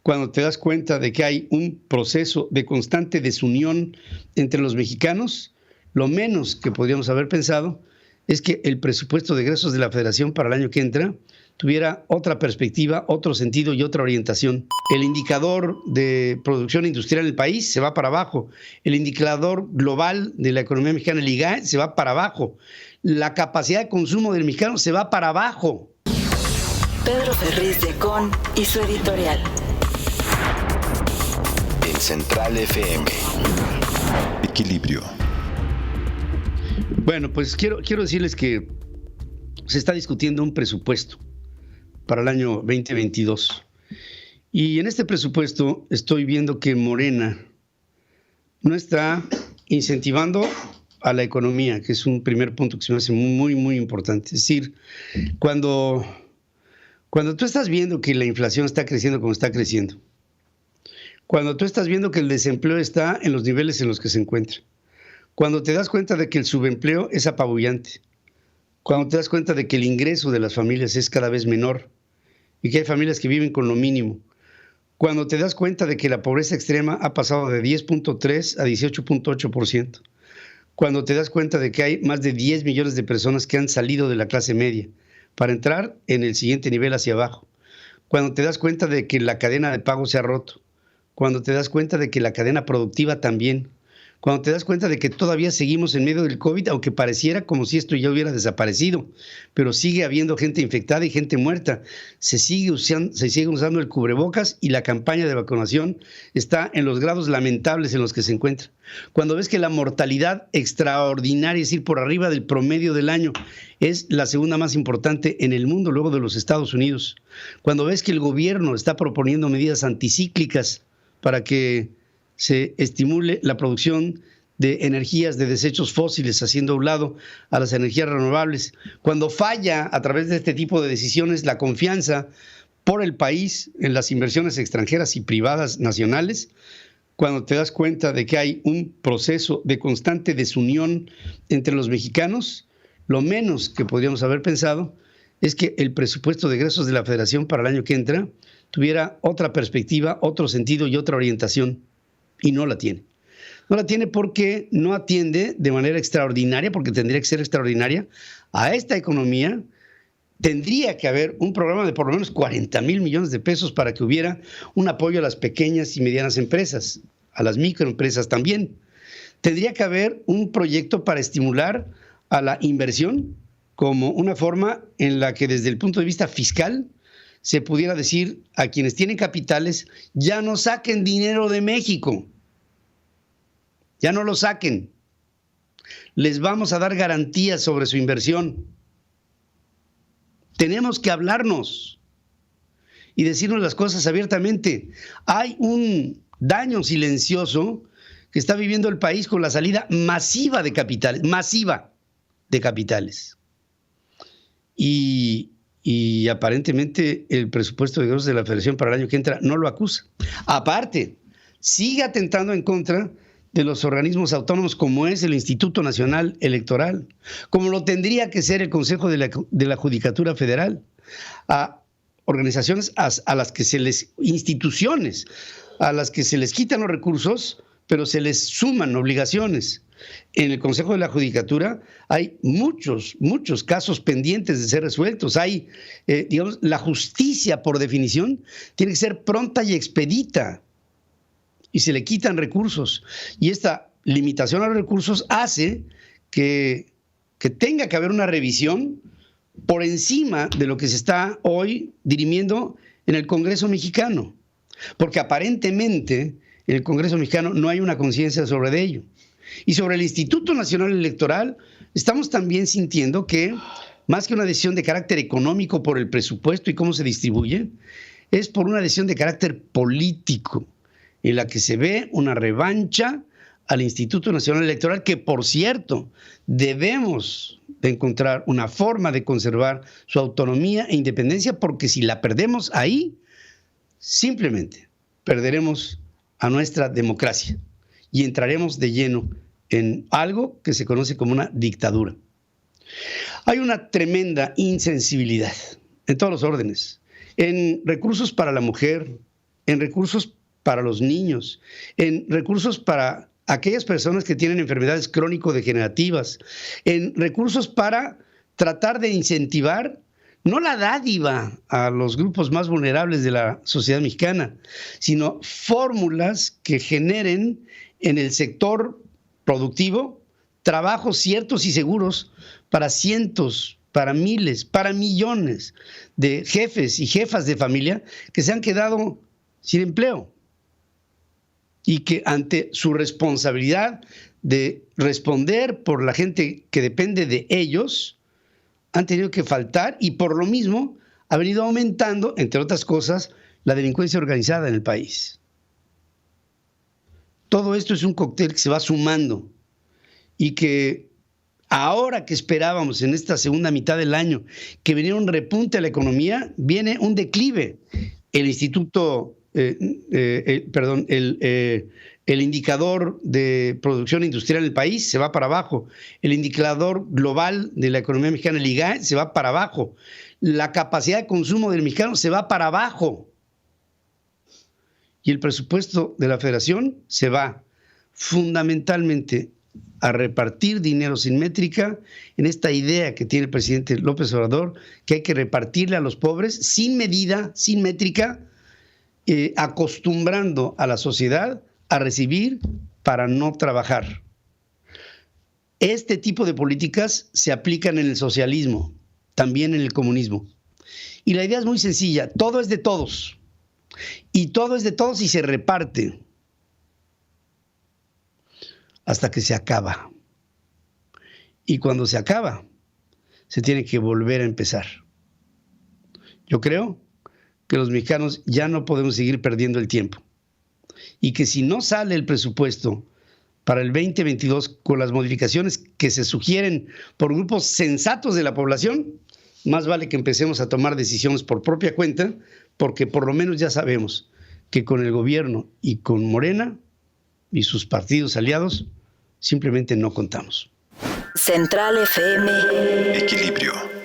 cuando te das cuenta de que hay un proceso de constante desunión entre los mexicanos, lo menos que podríamos haber pensado es que el presupuesto de egresos de la Federación para el año que entra tuviera otra perspectiva, otro sentido y otra orientación. El indicador de producción industrial en el país se va para abajo. El indicador global de la economía mexicana, el IGAE, se va para abajo. La capacidad de consumo del mexicano se va para abajo. Pedro Ferriz de Con y su editorial. En Central FM. Equilibrio. Bueno, pues quiero decirles que se está discutiendo un presupuesto para el año 2022. Y en este presupuesto estoy viendo que Morena no está incentivando a la economía, que es un primer punto que se me hace muy, muy importante. Es decir, cuando tú estás viendo que la inflación está creciendo como está creciendo, cuando tú estás viendo que el desempleo está en los niveles en los que se encuentra, cuando te das cuenta de que el subempleo es apabullante, cuando te das cuenta de que el ingreso de las familias es cada vez menor y que hay familias que viven con lo mínimo, cuando te das cuenta de que la pobreza extrema ha pasado de 10.3 a 18.8%, cuando te das cuenta de que hay más de 10 millones de personas que han salido de la clase media para entrar en el siguiente nivel hacia abajo, cuando te das cuenta de que la cadena de pago se ha roto, cuando te das cuenta de que la cadena productiva también, cuando te das cuenta de que todavía seguimos en medio del COVID, aunque pareciera como si esto ya hubiera desaparecido, pero sigue habiendo gente infectada y gente muerta. Se sigue usando el cubrebocas y la campaña de vacunación está en los grados lamentables en los que se encuentra. Cuando ves que la mortalidad extraordinaria, es decir, por arriba del promedio del año, es la segunda más importante en el mundo luego de los Estados Unidos. Cuando ves que el gobierno está proponiendo medidas anticíclicas para que se estimule la producción de energías de desechos fósiles, haciendo a un lado a las energías renovables. Cuando falla a través de este tipo de decisiones la confianza por el país en las inversiones extranjeras y privadas nacionales, cuando te das cuenta de que hay un proceso de constante desunión entre los mexicanos, lo menos que podríamos haber pensado es que el presupuesto de egresos de la Federación para el año que entra tuviera otra perspectiva, otro sentido y otra orientación. Y no la tiene. No la tiene porque no atiende de manera extraordinaria, porque tendría que ser extraordinaria, a esta economía. Tendría que haber un programa de por lo menos 40,000 millones de pesos para que hubiera un apoyo a las pequeñas y medianas empresas, a las microempresas también. Tendría que haber un proyecto para estimular a la inversión como una forma en la que desde el punto de vista fiscal se pudiera decir a quienes tienen capitales, ya no saquen dinero de México, ya no lo saquen, les vamos a dar garantías sobre su inversión. Tenemos que hablarnos y decirnos las cosas abiertamente. Hay un daño silencioso que está viviendo el país con la salida masiva de capitales, Y aparentemente el presupuesto de egresos de la Federación para el año que entra no lo acusa. Aparte, sigue atentando en contra de los organismos autónomos como es el Instituto Nacional Electoral, como lo tendría que ser el Consejo de la Judicatura Federal, a organizaciones a las que instituciones a las que se les quitan los recursos, pero se les suman obligaciones. En el Consejo de la Judicatura hay muchos casos pendientes de ser resueltos. Hay, la justicia por definición tiene que ser pronta y expedita y se le quitan recursos. Y esta limitación a los recursos hace que tenga que haber una revisión por encima de lo que se está hoy dirimiendo en el Congreso mexicano. Porque aparentemente en el Congreso mexicano no hay una conciencia sobre ello. Y sobre el Instituto Nacional Electoral, estamos también sintiendo que, más que una decisión de carácter económico por el presupuesto y cómo se distribuye, es por una decisión de carácter político, en la que se ve una revancha al Instituto Nacional Electoral, que, por cierto, debemos de encontrar una forma de conservar su autonomía e independencia, porque si la perdemos ahí, simplemente perderemos a nuestra democracia y entraremos de lleno en algo que se conoce como una dictadura. Hay una tremenda insensibilidad en todos los órdenes, en recursos para la mujer, en recursos para los niños, en recursos para aquellas personas que tienen enfermedades crónico-degenerativas, en recursos para tratar de incentivar no la dádiva a los grupos más vulnerables de la sociedad mexicana, sino fórmulas que generen en el sector productivo trabajos ciertos y seguros para cientos, para miles, para millones de jefes y jefas de familia que se han quedado sin empleo y que ante su responsabilidad de responder por la gente que depende de ellos, han tenido que faltar y por lo mismo ha venido aumentando, entre otras cosas, la delincuencia organizada en el país. Todo esto es un cóctel que se va sumando y que ahora que esperábamos en esta segunda mitad del año que viniera un repunte a la economía, viene un declive. El Instituto, el indicador de producción industrial en el país se va para abajo. El indicador global de la economía mexicana, el IGAE, se va para abajo. La capacidad de consumo del mexicano se va para abajo. Y el presupuesto de la Federación se va fundamentalmente a repartir dinero sin métrica en esta idea que tiene el presidente López Obrador, que hay que repartirle a los pobres sin medida, sin métrica, acostumbrando a la sociedad a recibir para no trabajar. Este tipo de políticas se aplican en el socialismo, también en el comunismo. Y la idea es muy sencilla, todo es de todos. Y todo es de todos y se reparte hasta que se acaba. Y cuando se acaba, se tiene que volver a empezar. Yo creo que los mexicanos ya no podemos seguir perdiendo el tiempo. Y que si no sale el presupuesto para el 2022 con las modificaciones que se sugieren por grupos sensatos de la población, más vale que empecemos a tomar decisiones por propia cuenta, porque por lo menos ya sabemos que con el gobierno y con Morena y sus partidos aliados simplemente no contamos. Central FM. Equilibrio.